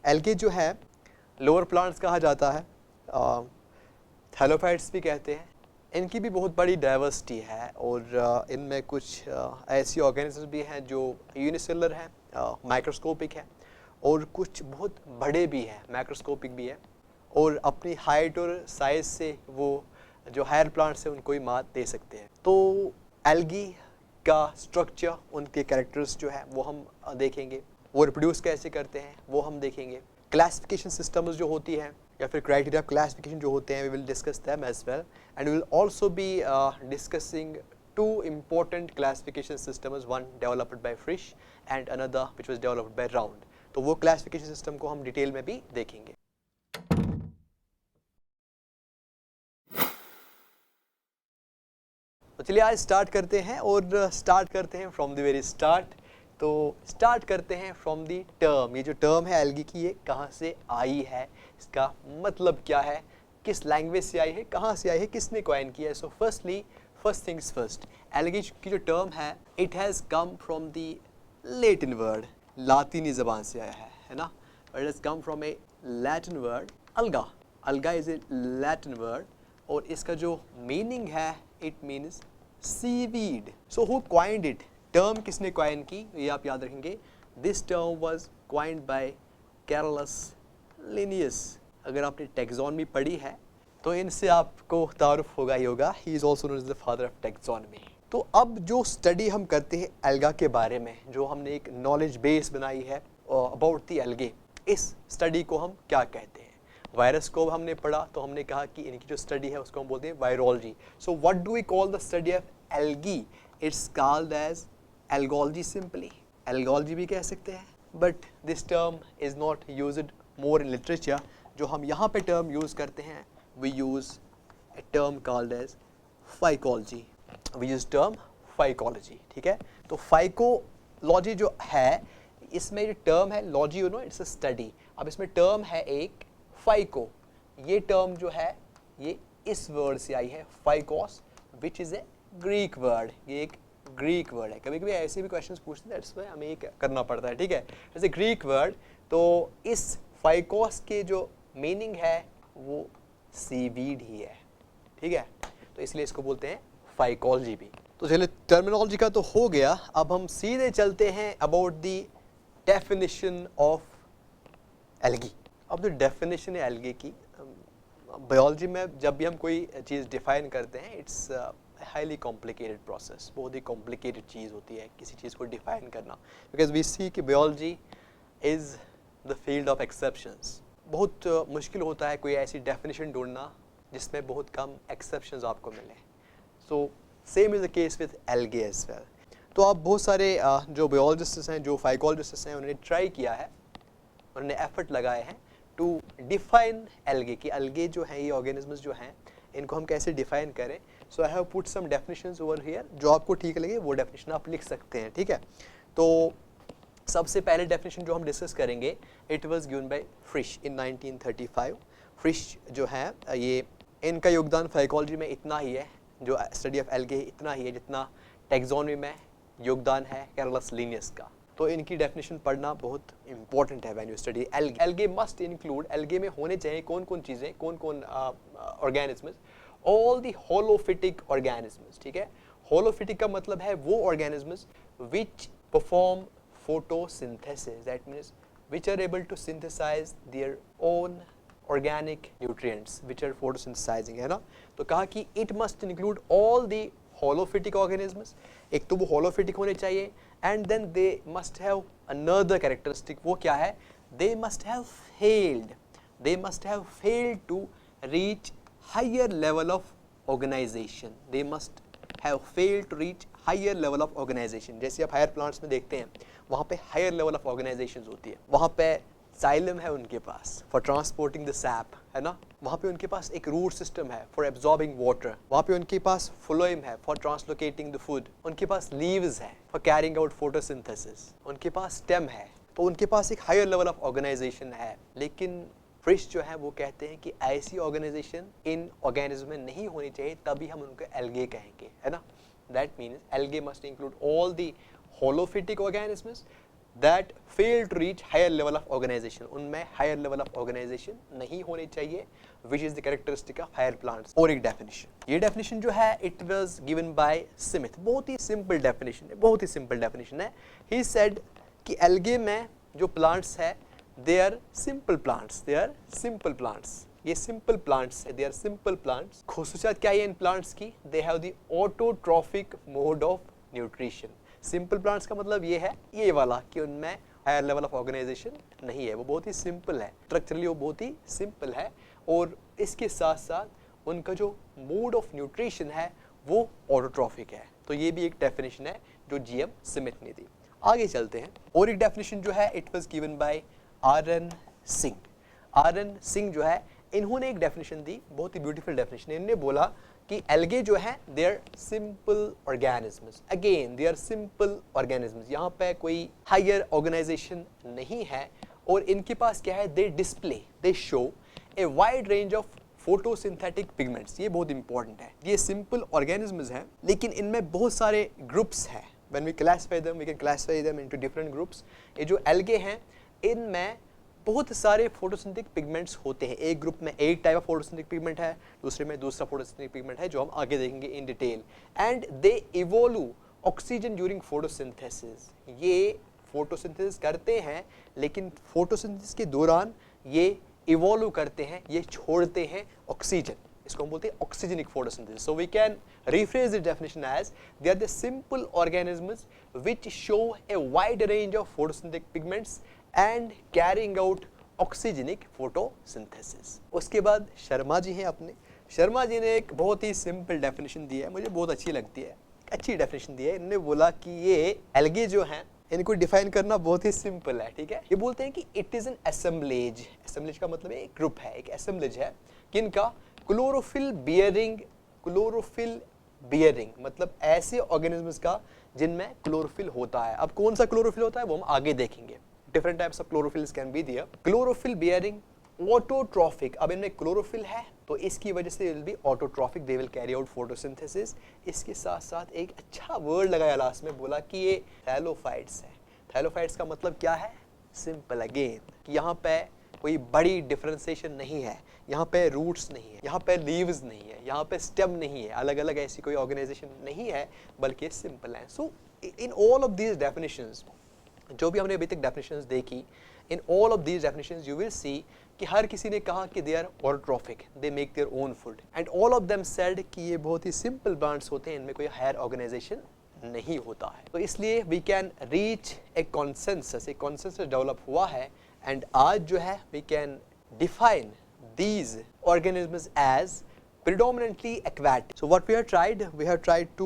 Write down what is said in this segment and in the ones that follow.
Algae जो है lower plants कहा जाता है, थैलोफाइट्स भी कहते हैं। इनकी भी बहुत बड़ी डाइवर्सिटी है और इनमें कुछ ऐसी ऑर्गेनिज्म भी हैं जो यूनिसेलुलर हैं, माइक्रोस्कोपिक है, और कुछ बहुत बड़े भी हैं, मैक्रोस्कोपिक भी है, और अपनी हाइट और साइज से वो जो हायर प्लांट्स हैं उनको ही मात दे सकते हैं। तो एल्गी का स्ट्रक्चर, उनके कैरेक्टर्स जो है वो हम देखेंगे, वो रिप्रोड्यूस कैसे करते हैं वो हम देखेंगे। क्लासिफिकेशन सिस्टम्स जो होती हैं या फिर क्राइटेरिया क्लासिफिकेशन जो होते हैं, we will discuss them as well, and we will also be discussing two important classification systems, one developed by Frisch and another which was developed by Round. तो वो classification system को हम detail में भी देखेंगे। तो चलिए आज स्टार्ट करते हैं और स्टार्ट करते हैं फ्रॉम द वेरी स्टार्ट। तो स्टार्ट करते हैं फ्रॉम द टर्म। ये जो टर्म है एल्गी की, ये कहाँ से आई है, इसका मतलब क्या है, किस लैंग्वेज से आई है, कहाँ से आई है, किसने कॉइन किया है। So first things first, algae की जो टर्म है it has come from the Latin word, लातीनी ज़बान से आया है ना। It has come from a Latin word alga. Alga is a Latin word और इसका जो मीनिंग है it means seaweed. So who coined it, term किसने क्वाइन की ये आप याद रखेंगे। This term was coined by Carolus Linnaeus. अगर आपने टैक्सोनॉमी पढ़ी है तो इनसे आपको तारुफ होगा ही होगा। He is also known as the father of taxonomy. तो अब जो स्टडी हम करते हैं एल्गा के बारे में, जो हमने एक नॉलेज बेस बनाई है अबाउट द एल्गे, इस स्टडी को हम क्या कहते हैं। वायरस को हमने पढ़ा तो हमने कहा कि इनकी जो स्टडी है उसको हम बोलते हैं virology. So what do we call the study of algae, it's called as algology simply. Algology भी कह सकते हैं, but this term is not used more in literature. जो हम यहाँ पे टर्म यूज़ करते हैं, we use a term called as phycology. We use term phycology, ठीक है। तो फाइकोलॉजी जो है, इसमें जो टर्म है logy, you know it's a study. अब इसमें टर्म है एक फाइको। ये टर्म जो है ये इस वर्ड से आई है phykos, which is a Greek word. ये एक ग्रीक वर्ड है। कभी कभी ऐसे भी क्वेश्चंस पूछते हैं, दैट्स व्हाई हमें ये करना पड़ता है, ठीक है। जैसे ग्रीक वर्ड, तो इस फाइकोस के जो मीनिंग है वो सीवीड ही है, ठीक है। तो इसलिए इसको बोलते हैं फाइकोलॉजी भी। तो चलिए टर्मिनोलॉजी का तो हो गया, अब हम सीधे चलते हैं about the definition of algae. अब जो डेफिनेशन है एल्गे की, बायोलॉजी में जब भी हम कोई चीज़ डिफाइन करते हैं, इट्स हाईली कॉम्प्लिकेटेड प्रोसेस। बहुत ही कॉम्प्लिकेटेड चीज़ होती है किसी चीज़ को डिफाइन करना, बिकॉज वी सी कि biology is the field of exceptions. बहुत मुश्किल होता है कोई ऐसी डेफिनेशन ढूंढना जिसमें बहुत कम एक्सेप्शंस आपको मिले। So same is the case with algae as well. तो अब बहुत सारे जो बायोलॉजिस्ट्स हैं, जो फाइकोलॉजिस्ट्स हैं, उन्होंने ट्राई किया है, उन्होंने एफर्ट लगाए हैं टू डिफाइन एल्गे कि एल्गे जो हैं, ये ऑर्गेनिजम्स जो हैं, इनको हम कैसे डिफाइन करें। So I have put some definitions over here, जो आपको ठीक लगे वो डेफिनेशन आप लिख सकते हैं, ठीक है। तो सबसे पहले डेफिनेशन जो हम डिस्कस करेंगे, इट वाज गिवन बाय फ्रिश इन 1935। फ्रिश जो है ये, इनका योगदान फाइकोलॉजी में इतना ही है, जो स्टडी ऑफ एल्गे इतना ही है जितना टैक्सोनॉमी में योगदान है कैरोलस लिनियस का। तो इनकी डेफिनेशन पढ़ना बहुत इंपॉर्टेंट है when you study algae. Algae must include, algae में होने चाहिए कौन कौन चीज़ें, कौन कौन ऑर्गेनिजम्स, ऑल दी होलोफिटिक ऑर्गेनिजम्स, ठीक है। होलोफिटिक का मतलब है वो organisms which perform photosynthesis, that means which are able to synthesize their own organic nutrients which are photosynthesizing, है ना। तो कहा कि it must include all the holophytic organisms, एक तो वो holophytic होने चाहिए, and then they must have another characteristic, वो क्या है, they must have failed to reach higher level of organization, they must have failed to reach higher level of organization। जैसे आप हायर प्लांट्स में देखते हैं, वहाँ पे हायर लेवल ऑफ ऑर्गेनाइजेशन होती है, वहाँ पे साइलम है उनके पास फॉर ट्रांसपोर्टिंग द सैप, है ना। वहाँ पे उनके पास एक रूट सिस्टम है फॉर एब्जॉर्बिंग वाटर, वहाँ पे उनके पास फ्लोएम है फॉर ट्रांसलोकेटिंग द फूड, उनके पास लीव्स है फॉर कैरिंग आउट फोटोसिंथेसिस, उनके पास स्टेम है। तो उनके पास एक हायर लेवल ऑफ ऑर्गेनाइजेशन है। लेकिन फ्रिश जो है वो कहते हैं कि ऐसी ऑर्गेनाइजेशन इन ऑर्गेनिज्म में नहीं होनी चाहिए, तभी हम उनको एल्गे कहेंगे, है ना। That means algae must include all the holophytic organisms that fail to reach higher level of organization, उनमें higher level of organization नहीं होने चाहिए, which is the characteristic of higher plants। और एक definition, ये definition जो है it was given by Smith, बहुत ही simple definition है, बहुत ही simple definition है। He said कि algae में जो plants है they are simple plants, they are simple plants, ये simple plants है, they are simple plants। खुसूसियत क्या है इन plants की? They have the autotrophic mode of nutrition। Simple plants का मतलब ये है, ये वाला कि उनमें हायर लेवल ऑफ ऑर्गेनाइजेशन नहीं है, वो बहुत ही सिंपल है, स्ट्रक्चरली वो बहुत ही सिंपल है, और इसके साथ साथ उनका जो मोड ऑफ न्यूट्रिशन है वो ऑटोट्रॉफिक है। तो ये भी एक डेफिनेशन है जो जीएम स्मिथ ने दी। आगे चलते हैं, और एक डेफिनेशन जो है it was given by RN. Singh. RN. Singh जो है इन्होंने एक डेफिनेशन दी, बहुत ही ब्यूटीफुल डेफिनेशन। इन्होंने बोला कि एल्गे जो है they are simple organisms, again they are simple organisms, यहाँ पे कोई हायर ऑर्गेनाइजेशन नहीं है, और इनके पास क्या है, they display, they show a wide range of photosynthetic pigments. ये बहुत इंपॉर्टेंट है, ये सिंपल ऑर्गेनिजम्स हैं लेकिन इनमें बहुत सारे ग्रुप्स हैं। When we classify them, we can classify them into different groups. ये जो एल्गे हैं इनमें बहुत सारे फोटोसिंथेटिक पिगमेंट्स होते हैं। एक ग्रुप में एक टाइप ऑफ फोटोसिंथेटिक पिगमेंट है, दूसरे में दूसरा फोटोसिंथेटिक पिगमेंट है, जो हम आगे देखेंगे in detail. And they evolve oxygen during photosynthesis, ये फोटोसिंथेसिस करते हैं लेकिन फोटोसिंथेसिस के दौरान ये इवोल्व करते हैं, ये छोड़ते हैं ऑक्सीजन, इसको हम बोलते हैं oxygenic photosynthesis. So we can rephrase the definition as they are the simple organisms which show a wide range of photosynthetic pigments and carrying out oxygenic photosynthesis। उसके बाद शर्मा जी हैं अपने, शर्मा जी ने एक बहुत ही सिंपल डेफिनेशन दी है, मुझे बहुत अच्छी लगती है, अच्छी डेफिनेशन दी है। इन्होंने बोला कि ये एल्गे जो हैं इनको डिफाइन करना बहुत ही सिंपल है, ठीक है। ये बोलते हैं कि it is an assemblage, assemblage का मतलब एक ग्रुप है, एक असेंबलेज है किनका, क्लोरोफिल बियरिंग, मतलब ऐसे ऑर्गेनिजम्स का जिनमें क्लोरोफिल होता है। अब कौन सा क्लोरोफिल होता है वो हम आगे देखेंगे, different types of chlorophylls can be there. Chlorophyll bearing autotrophic, अब इनमें क्लोरोफिल है तो इसकी वजह से will be autotrophic, they will carry out photosynthesis. इसके साथ साथ एक अच्छा वर्ड लगाया लास्ट में, बोला कि ये थैलोफाइट्स है। थैलोफाइट्स का मतलब क्या है, सिंपल अगेन कि यहाँ पे कोई बड़ी डिफरेंशिएशन नहीं है, यहाँ पे रूट्स नहीं है, यहाँ पे लीव्स नहीं है, यहाँ पे स्टेम नहीं है, अलग अलग ऐसी कोई ऑर्गेनाइजेशन नहीं है, बल्कि सिंपल है। So in all of these definitions, जो भी हमने अभी तक डेफिनेशंस देखी, in all of these definitions you will see कि हर किसी ने कहा कि they are autotrophic, they make their own food, and all of them said कि ये बहुत ही सिंपल प्लांट्स होते हैं, इनमें कोई हायर ऑर्गेनाइजेशन नहीं होता है। तो इसलिए we can reach a consensus develop हुआ है, एंड आज जो है we can define these organisms as predominantly aquatic. So what we have tried to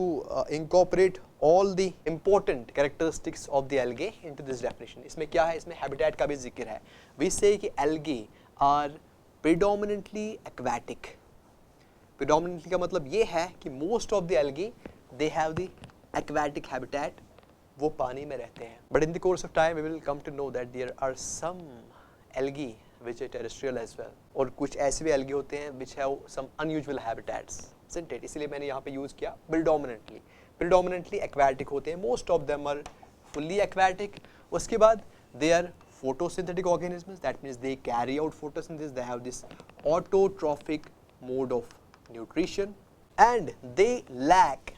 incorporate all the important characteristics of the algae into this definition. इसमें क्या है, इसमें habitat का भी जिक्र है। We say कि algae are predominantly aquatic. Predominantly का मतलब ये है कि most of the algae they have the aquatic habitat, वो पानी में रहते हैं। But in the course of time we will come to know that there are some algae which are terrestrial as well, और कुछ ऐसे भी algae होते हैं which have some unusual habitats, isn't it? इसलिए मैंने यहाँ पे यूज़ किया predominantly aquatic होते हैं, most of them are fully aquatic। उसके बाद they are photosynthetic organisms, that means they carry out photosynthesis, they have this autotrophic mode of nutrition, and they lack,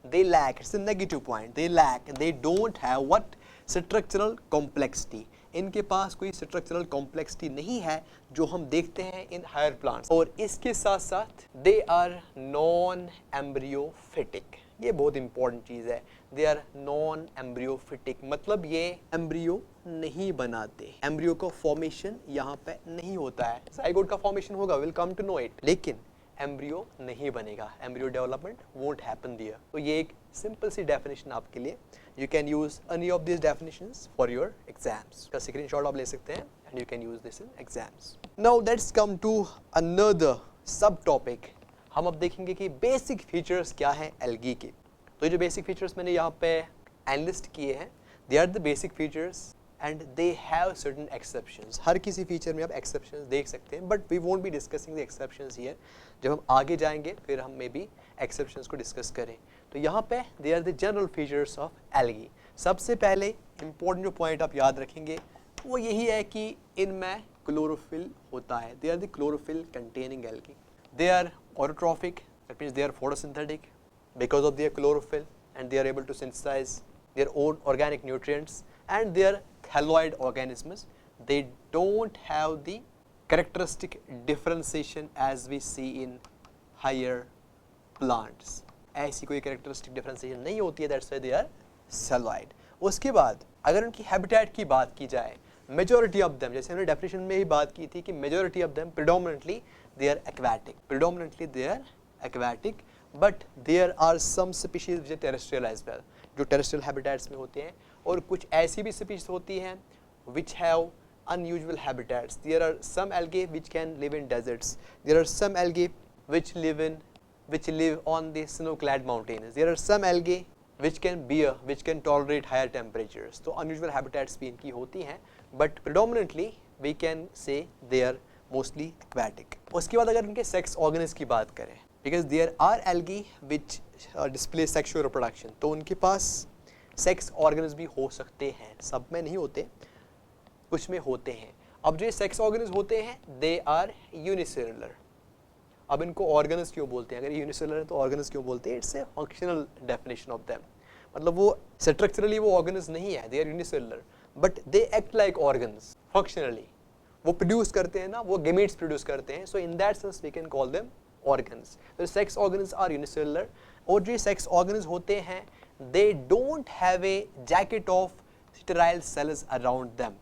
it's a negative point, they don't have what, structural complexity। इनके पास कोई structural complexity नहीं है जो हम देखते हैं in higher plants, और इसके साथ साथ दे आर नॉन एम्ब्रियोफिटिक। ये बहुत इंपॉर्टेंट चीज़ है, दे आर नॉन एम्ब्रियोफिटिक, मतलब ये एम्ब्रियो नहीं बनाते, एम्ब्रियो का फॉर्मेशन यहाँ पे नहीं होता है। जाइगोट का फॉर्मेशन होगा, will come to know it, लेकिन एम्ब्रियो नहीं बनेगा, embryo development won't happen there. तो ये एक सिंपल सी डेफिनेशन आपके लिए, you can use any of these definitions for your exams, का स्क्रीनशॉट आप ले सकते हैं and you can use this in exams। Now let's come to another sub topic। हम अब देखेंगे कि बेसिक फीचर्स क्या हैं एल्गी के। तो ये जो बेसिक फीचर्स मैंने यहाँ पे एनलिस्ट किए हैं, they are the basic features and they have certain exceptions। हर किसी फीचर में आप exceptions देख सकते हैं, but we won't be discussing the exceptions here। जब हम आगे जाएंगे फिर हम मे बी exceptions को डिस्कस करें। तो यहाँ पे they are the general features of algae। सबसे पहले इंपॉर्टेंट जो पॉइंट आप याद रखेंगे वो यही है कि इनमें क्लोरोफिल होता है. They are the chlorophyll containing algae. They are autotrophic, that means they are photosynthetic because of their chlorophyll, and they are able to synthesize their own organic nutrients, and they are thalloid organisms. They don't have the characteristic differentiation as we see in higher plants. ऐसी कोई characteristic differentiation नहीं होती है, that's why they are thalloid. उसके बाद अगर उनकी habitat की बात की जाए, majority of them, जैसे हमने definition में ही बात की थी कि majority of them predominantly they are aquatic. Predominantly they are aquatic. But there are some species which are terrestrial as well, जो terrestrial habitats में होते हैं, और कुछ ऐसी भी species होती हैं which have unusual habitats. There are some algae which can live in deserts. There are some algae which live on the snow-clad mountains. There are some algae which can tolerate higher temperatures. तो unusual habitats भी इनकी होती हैं, but predominantly we can say they are mostly aquatic. उसके बाद अगर इनके sex organs की बात करें, because there are algae which display sexual reproduction, तो उनके पास सेक्स ऑर्गन्स भी हो सकते हैं, सब में नहीं होते, कुछ में होते हैं. अब जो सेक्स ऑर्गन्स होते हैं दे आर यूनिसेलुलर. अब इनको ऑर्गन्स क्यों बोलते हैं? अगर यूनिसेलुलर है तो ऑर्गन्स क्यों बोलते हैं? It's a functional definition of them. मतलब वो स्ट्रक्चरली वो ऑर्गन्स नहीं है, they are unicellular, but they act like organs functionally. वो प्रोड्यूस करते हैं ना, वो गेमेट्स प्रोड्यूस करते हैं, so in that sense we can call them organs. The sex organs are unicellular. और जो sex organs होते हैं they don't have a jacket of sterile cells around them.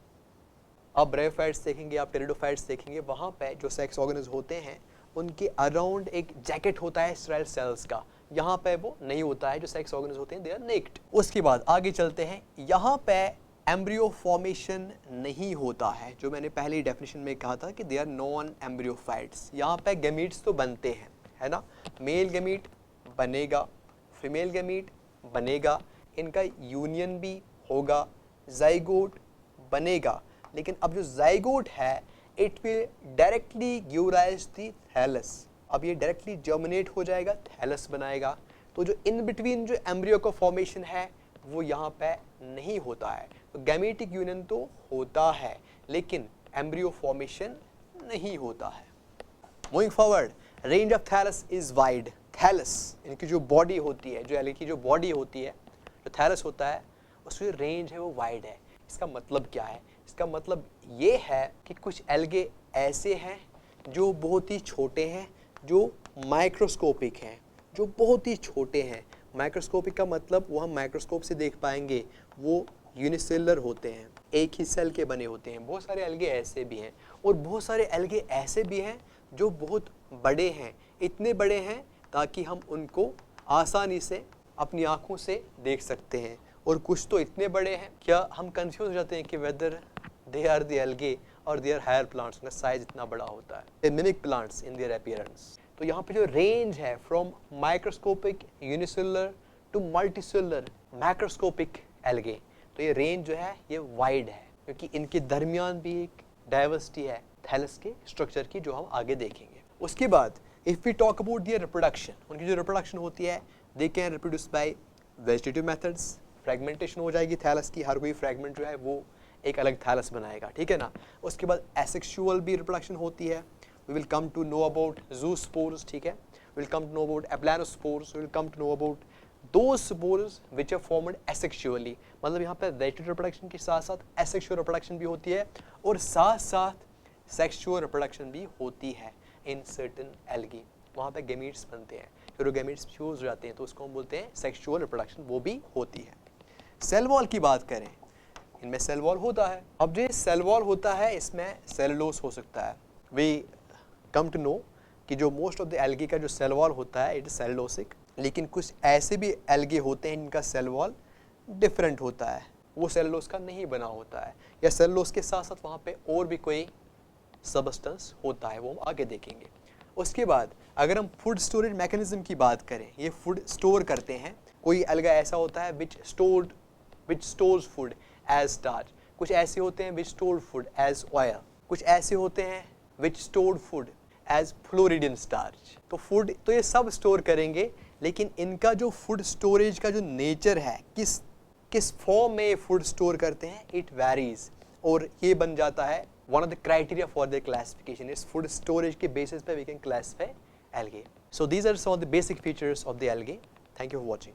आप ब्रायोफाइट्स देखेंगे, आप टेरिडोफाइट्स देखेंगे, वहाँ पे जो sex organs होते हैं उनके अराउंड एक जैकेट होता है sterile cells का. यहाँ पे वो नहीं होता है. जो sex organs होते हैं they are naked. उसके बाद आगे चलते हैं. यहाँ पे एम्ब्रियो फॉर्मेशन नहीं होता है, जो मैंने पहले ही डेफिनेशन में कहा था कि दे आर नॉन एम्ब्रियोफाइट्स. यहाँ पे गैमीट्स तो बनते हैं, है ना. मेल गैमीट बनेगा, फीमेल गैमीट बनेगा, इनका यूनियन भी होगा, जाइगोट बनेगा. लेकिन अब जो जाइगोट है it will directly give rise the thallus. अब ये डायरेक्टली जर्मिनेट हो जाएगा, थैलस बनाएगा. तो जो इन बिटवीन जो एम्ब्रियो का फॉर्मेशन है वो यहाँ पे नहीं होता है. तो गैमेटिक यूनियन तो होता है लेकिन एम्ब्रियो फॉर्मेशन नहीं होता है. Moving forward, range of thallus is wide. Thallus इनकी जो बॉडी होती है, जो एल्गे की जो बॉडी होती है, जो थैलस होता है उसकी जो रेंज है वो वाइड है. इसका मतलब क्या है? इसका मतलब ये है कि कुछ एल्गे ऐसे हैं जो बहुत ही छोटे हैं, जो माइक्रोस्कोपिक हैं, जो बहुत ही छोटे हैं. माइक्रोस्कोपिक का मतलब वो हम माइक्रोस्कोप से देख पाएंगे, वो यूनिसेलुलर होते हैं, एक ही सेल के बने होते हैं. बहुत सारे एल्गे ऐसे भी हैं और बहुत सारे एल्गे ऐसे भी हैं जो बहुत बड़े हैं. इतने बड़े हैं ताकि हम उनको आसानी से अपनी आँखों से देख सकते हैं. और कुछ तो इतने बड़े हैं क्या हम कंफ्यूज हो जाते हैं कि whether they are the algae और दे आर हायर प्लांट्स. उनका साइज इतना बड़ा होता है. They mimic plants in their appearance. तो यहाँ पे जो रेंज है from microscopic unicellular to multicellular macroscopic algae, तो ये रेंज जो है ये वाइड है क्योंकि इनके दरमियान भी एक डाइवर्सिटी है थैलस के स्ट्रक्चर की, जो हम आगे देखेंगे. उसके बाद if we talk about their reproduction, उनकी जो रिप्रोडक्शन होती है they can reproduce by vegetative methods. Fragmentation हो जाएगी थैलस की, हर कोई फ्रेगमेंट जो है वो एक अलग थैलस बनाएगा, ठीक है ना. उसके बाद एसेक्सुअल भी रिप्रोडक्शन होती है. We will come to know about zoospores, ठीक है. We will come to know about aplanospores. We will come to know about those spores which are formed asexually. मतलब यहाँ पे वेजिटेटिव रिप्रोडक्शन के साथ साथ एसेक्सुअल रिप्रोडक्शन भी होती है और साथ साथ सेक्सुअल रिप्रोडक्शन भी होती है इन सर्टेन एल्गी. वहाँ पे गैमीट्स बनते हैं, फिर वो गैमीट्स फ्यूज हो जाते हैं तो उसको हम बोलते हैं सेक्सुअल रिप्रोडक्शन, वो भी होती है. सेल वॉल की बात करें, इनमें सेल वॉल होता है. अब जो सेल वॉल होता है इसमें सेलुलोज हो सकता है. वी कम टू नो कि जो मोस्ट ऑफ द एल्गी का जो सेल वॉल होता है इट इज सेलुलोसिक. लेकिन कुछ ऐसे भी एल्गे होते हैं इनका सेल वॉल डिफरेंट होता है, वो सेलुलोज का नहीं बना होता है, या सेलुलोज के साथ साथ वहाँ पे और भी कोई सबस्टेंस होता है, वो हम आगे देखेंगे. उसके बाद अगर हम फूड स्टोरेज मैकेनिज्म की बात करें, ये फूड स्टोर करते हैं. कोई एल्गा ऐसा होता है which stores food as starch, कुछ ऐसे होते हैं which store food as oil, कुछ ऐसे होते हैं which store food as floridean starch. तो फूड तो ये सब स्टोर करेंगे, लेकिन इनका जो फूड स्टोरेज का जो नेचर है, किस किस फॉर्म में ये फूड स्टोर करते हैं, इट वेरीज, और ये बन जाता है one of the criteria for the classification. इस फूड स्टोरेज के बेसिस पे we can classify algae. So these are some of the basic features of the algae. Thank you for watching.